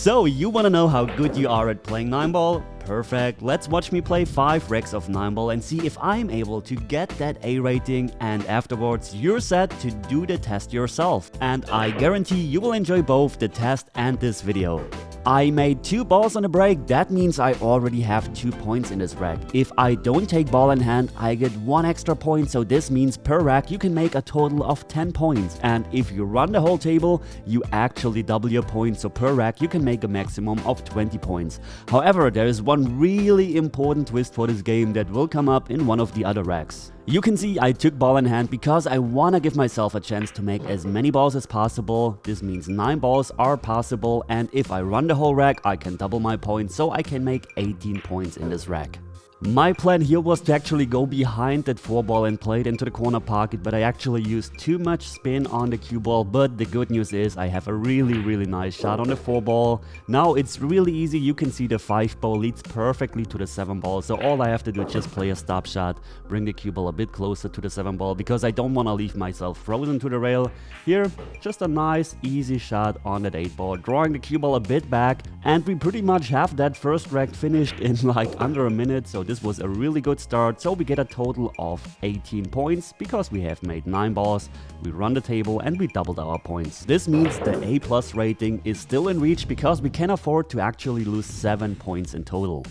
So, you wanna know how good you are at playing 9-ball? Perfect, let's watch me play 5 racks of 9-ball and see if I'm able to get that A rating, and afterwards you're set to do the test yourself. And I guarantee you will enjoy both the test and this video. I made 2 balls on the break, that means I already have 2 points in this rack. If I don't take ball in hand, I get 1 extra point, so this means per rack you can make a total of 10 points. And if you run the whole table, you actually double your points, so per rack you can make a maximum of 20 points. However, there is one really important twist for this game that will come up in one of the other racks. You can see I took ball in hand because I wanna give myself a chance to make as many balls as possible. This means 9 balls are possible, and if I run the whole rack I can double my points, so I can make 18 points in this rack. My plan here was to actually go behind that 4 ball and play it into the corner pocket, but I actually used too much spin on the cue ball. But the good news is I have a really nice shot on the 4 ball. Now it's really easy, you can see the 5 ball leads perfectly to the 7 ball, so all I have to do is just play a stop shot, bring the cue ball a bit closer to the 7 ball because I don't want to leave myself frozen to the rail. Here, just a nice easy shot on that 8 ball, drawing the cue ball a bit back, and we pretty much have that first rack finished in like under a minute, so this was a really good start. So we get a total of 18 points because we have made 9 balls, we run the table and we doubled our points. This means the A+ rating is still in reach because we can afford to actually lose 7 points in total.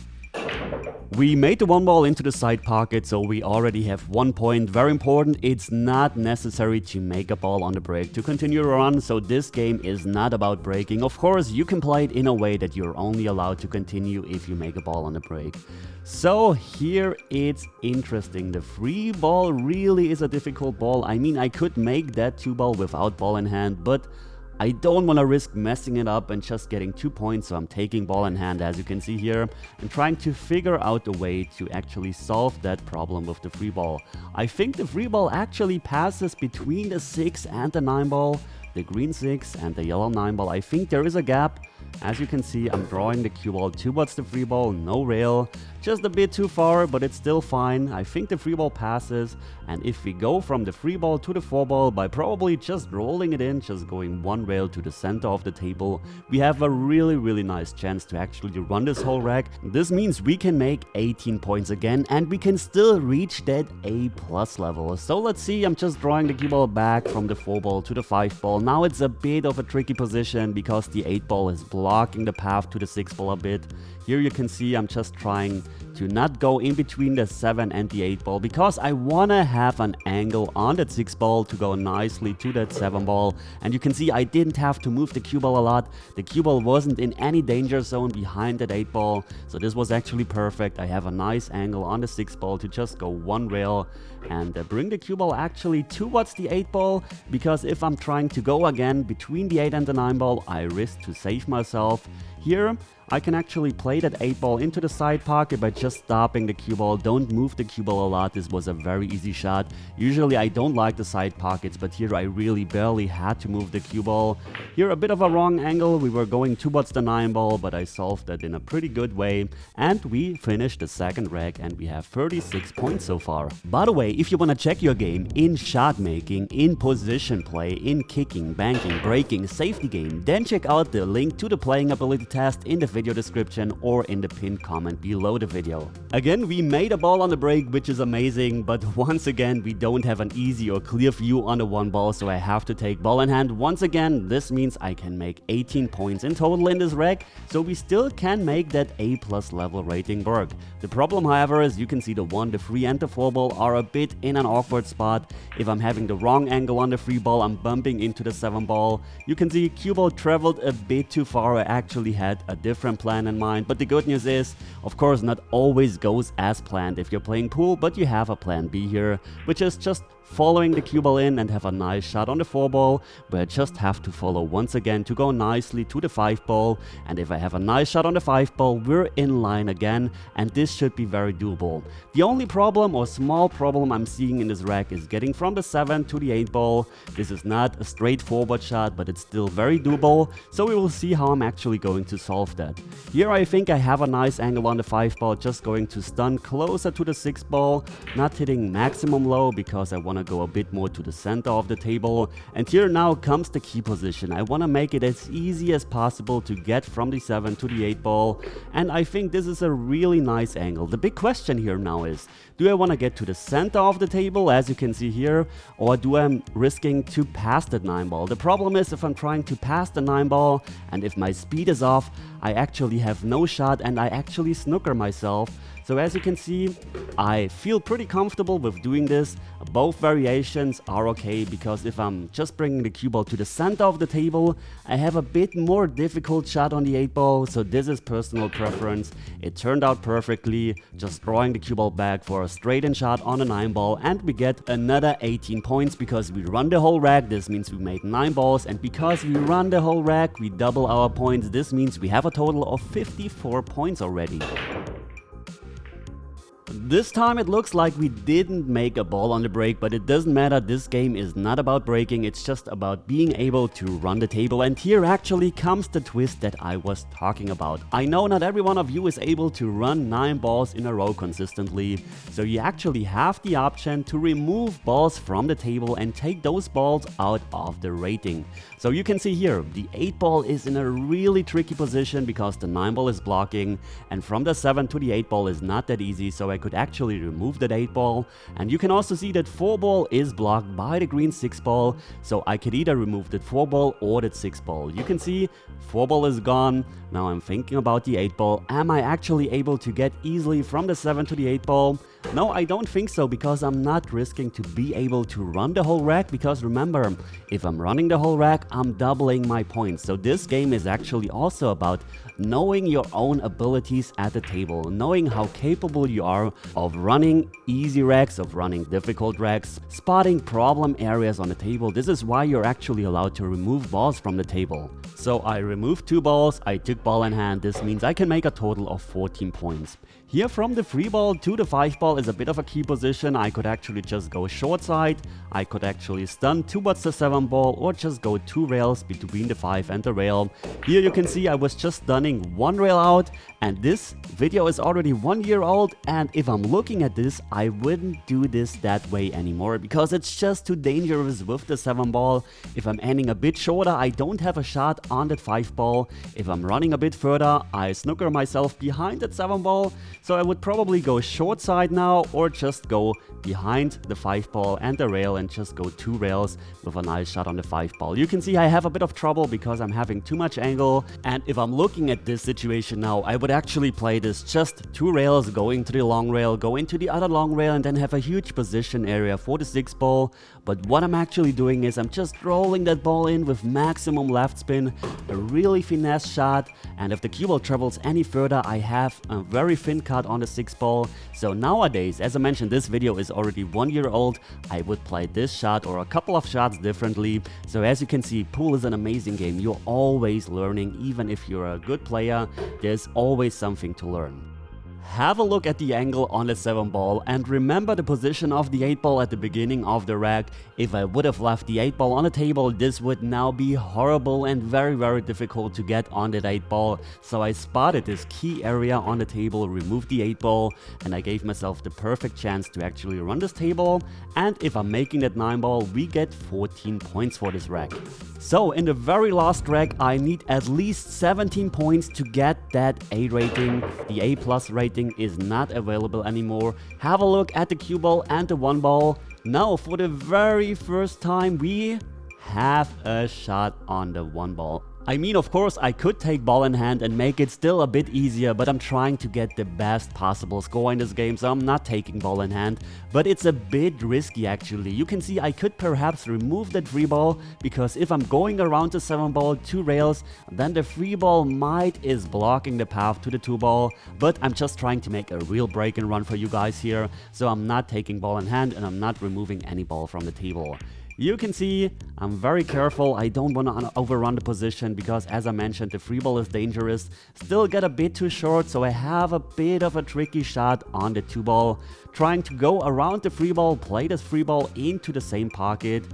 We made the 1 ball into the side pocket, so we already have 1 point. Very important, it's not necessary to make a ball on the break to continue your run, so this game is not about breaking. Of course, you can play it in a way that you're only allowed to continue if you make a ball on the break. So here it's interesting. The 3 ball really is a difficult ball. I mean, I could make that 2 ball without ball in hand, but I don't want to risk messing it up and just getting 2 points, so I'm taking ball in hand as you can see here and trying to figure out a way to actually solve that problem with the 3 ball. I think the 3 ball actually passes between the 6 and the 9 ball, the green 6 and the yellow 9 ball. I think there is a gap. As you can see, I'm drawing the cue ball towards the 3 ball, no rail, just a bit too far, but it's still fine. I think the 3 ball passes, and if we go from the 3 ball to the 4 ball by probably just rolling it in, just going 1 rail to the center of the table, we have a really nice chance to actually run this whole rack. This means we can make 18 points again, and we can still reach that A+ level. So let's see, I'm just drawing the cue ball back from the 4 ball to the 5 ball. Now it's a bit of a tricky position because the 8 ball is blocking the path to the 6 ball a bit. Here you can see I'm just trying to not go in between the 7 and the 8 ball because I want to have an angle on that 6 ball to go nicely to that 7 ball. And you can see I didn't have to move the cue ball a lot. The cue ball wasn't in any danger zone behind that 8 ball, so this was actually perfect. I have a nice angle on the 6 ball to just go 1 rail and bring the cue ball actually towards the 8 ball, because if I'm trying to go again between the 8 and the 9 ball, I risk to save myself. Here I can actually play that 8 ball into the side pocket by just stopping the cue ball. Don't move the cue ball a lot. This was a very easy shot. Usually I don't like the side pockets, but here I really barely had to move the cue ball. Here a bit of a wrong angle. We were going towards the 9 ball, but I solved that in a pretty good way. And we finished the second rack and we have 36 points so far. By the way, if you want to check your game in shot making, in position play, in kicking, banking, breaking, safety game, then check out the link to the playing ability test in the video description or in the pinned comment below the video. Again, we made a ball on the break, which is amazing, but once again we don't have an easy or clear view on the 1 ball, so I have to take ball in hand once again. This means I can make 18 points in total in this rack, so we still can make that A+ level rating work. The problem, however, is you can see the 1, the 3 and the 4 ball are a bit in an awkward spot. If I'm having the wrong angle on the 3 ball, I'm bumping into the 7 ball. You can see cue ball traveled a bit too far. I actually had a different plan in mind, but the good news is, of course, not always goes as planned if you're playing pool, but you have a plan B here, which is just following the cue ball in and have a nice shot on the 4 ball, where I just have to follow once again to go nicely to the 5 ball. And if I have a nice shot on the 5 ball, we're in line again, and this should be very doable. The only problem or small problem I'm seeing in this rack is getting from the 7 to the 8 ball. This is not a straightforward shot, but it's still very doable, so we will see how I'm actually going to solve that. Here I think I have a nice angle on the 5 ball, just going to stun closer to the 6 ball, not hitting maximum low because I want to go a bit more to the center of the table. And here now comes the key position. I want to make it as easy as possible to get from the 7 to the 8 ball. And I think this is a really nice angle. The big question here now is, do I want to get to the center of the table, as you can see here, or do I risking to pass that 9 ball? The problem is, if I'm trying to pass the 9 ball and if my speed is off, I actually have no shot and I actually snooker myself. So as you can see, I feel pretty comfortable with doing this. Both variations are okay, because if I'm just bringing the cue ball to the center of the table, I have a bit more difficult shot on the 8 ball. So this is personal preference. It turned out perfectly, just drawing the cue ball back for a straight-in shot on a 9 ball, and we get another 18 points because we run the whole rack. This means we made 9 balls, and because we run the whole rack, we double our points. This means we have a total of 54 points already. This time it looks like we didn't make a ball on the break, but it doesn't matter. This game is not about breaking, it's just about being able to run the table. And here actually comes the twist that I was talking about. I know not every one of you is able to run 9 balls in a row consistently, so you actually have the option to remove balls from the table and take those balls out of the rating. So you can see here, the 8 ball is in a really tricky position because the 9 ball is blocking, and from the 7 to the 8 ball is not that easy, so I could actually remove that 8 ball. And you can also see that 4 ball is blocked by the green 6 ball, so I could either remove that 4 ball or that 6 ball. You can see 4 ball is gone. Now I'm thinking about the 8 ball. Am I actually able to get easily from the 7 to the 8 ball? No, I don't think so, because I'm not risking to be able to run the whole rack, because remember, if I'm running the whole rack, I'm doubling my points. So this game is actually also about knowing your own abilities at the table, knowing how capable you are of running easy racks, of running difficult racks, spotting problem areas on the table. This is why you're actually allowed to remove balls from the table. So I removed 2 balls, I took ball in hand. This means I can make a total of 14 points. Here from the 3 ball to the 5 ball is a bit of a key position. I could actually just go short side, I could actually stun towards the 7 ball, or just go 2 rails between the 5 and the rail. Here you can see I was just stunning 1 rail out, and this video is already 1 year old, and if I'm looking at this, I wouldn't do this that way anymore, because it's just too dangerous with the 7 ball. If I'm ending a bit shorter, I don't have a shot on that 5 ball. If I'm running a bit further, I snooker myself behind that 7 ball. So I would probably go short side now, or just go behind the 5 ball and the rail and just go 2 rails with a nice shot on the 5 ball. You can see I have a bit of trouble because I'm having too much angle, and if I'm looking at this situation now, I would actually play this just 2 rails, going to the long rail, go into the other long rail, and then have a huge position area for the 6 ball. But what I'm actually doing is I'm just rolling that ball in with maximum left spin, a really finesse shot, and if the cue ball travels any further, I have a very thin cut on the 6 ball. So nowadays, as I mentioned, this video is already 1 year old, I would play this shot or a couple of shots differently. So as you can see, pool is an amazing game. You're always learning. Even if you're a good player, there's always something to learn. Have a look at the angle on the 7 ball, and remember the position of the 8 ball at the beginning of the rack. If I would have left the 8 ball on the table, this would now be horrible and very difficult to get on that 8 ball. So I spotted this key area on the table, removed the 8 ball, and I gave myself the perfect chance to actually run this table. And if I'm making that 9 ball, we get 14 points for this rack. So in the very last rack, I need at least 17 points to get that A rating. The A+ rating is not available anymore. Have a look at the cue ball and the 1 ball. Now for the very first time, we have a shot on the 1 ball. I mean, of course, I could take ball in hand and make it still a bit easier, but I'm trying to get the best possible score in this game, so I'm not taking ball in hand. But it's a bit risky actually. You can see I could perhaps remove that 3 ball, because if I'm going around the 7 ball 2 rails, then the 3 ball is blocking the path to the 2 ball. But I'm just trying to make a real break and run for you guys here, so I'm not taking ball in hand and I'm not removing any ball from the table. You can see I'm very careful. I don't want to overrun the position because, as I mentioned, the 3 ball is dangerous. Still get a bit too short, so I have a bit of a tricky shot on the 2 ball. Trying to go around the 3 ball, play this 3 ball into the same pocket.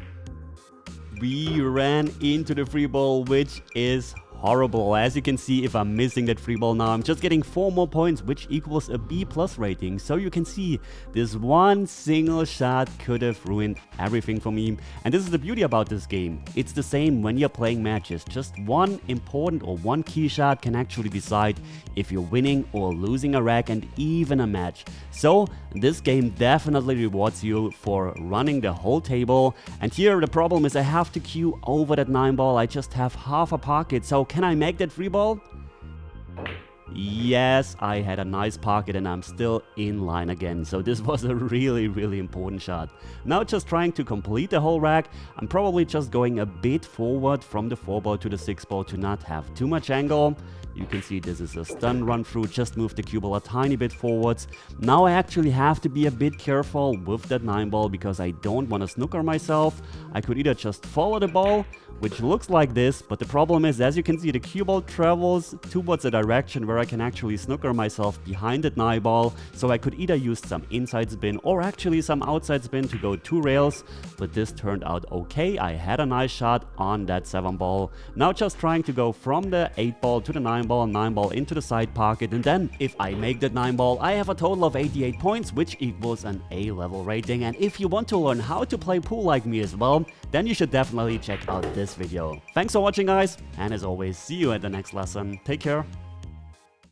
We ran into the 3 ball, which is horrible. As you can see, if I'm missing that free ball now, I'm just getting 4 more points, which equals a B+ rating. So you can see this one single shot could have ruined everything for me. And this is the beauty about this game. It's the same when you're playing matches. Just one important or one key shot can actually decide if you're winning or losing a rack and even a match. So this game definitely rewards you for running the whole table. And here the problem is I have to queue over that 9 ball. I just have half a pocket. So can I make that free ball? Yes, I had a nice pocket and I'm still in line again. So this was a really important shot. Now just trying to complete the whole rack. I'm probably just going a bit forward from the 4 ball to the 6 ball to not have too much angle. You can see this is a stun run through, just move the cue ball a tiny bit forwards. Now I actually have to be a bit careful with that 9 ball because I don't want to snooker myself. I could either just follow the ball, which looks like this, but the problem is, as you can see, the cue ball travels towards a direction where I can actually snooker myself behind that 9 ball. So I could either use some inside spin or actually some outside spin to go 2 rails, but this turned out okay. I had a nice shot on that 7 ball. Now just trying to go from the 8 ball to the 9 ball, 9 ball into the side pocket, and then if I make that 9 ball, I have a total of 88 points, which equals an A level rating. And if you want to learn how to play pool like me as well, then you should definitely check out this video. Thanks for watching, guys, and as always, see you at the next lesson. Take care.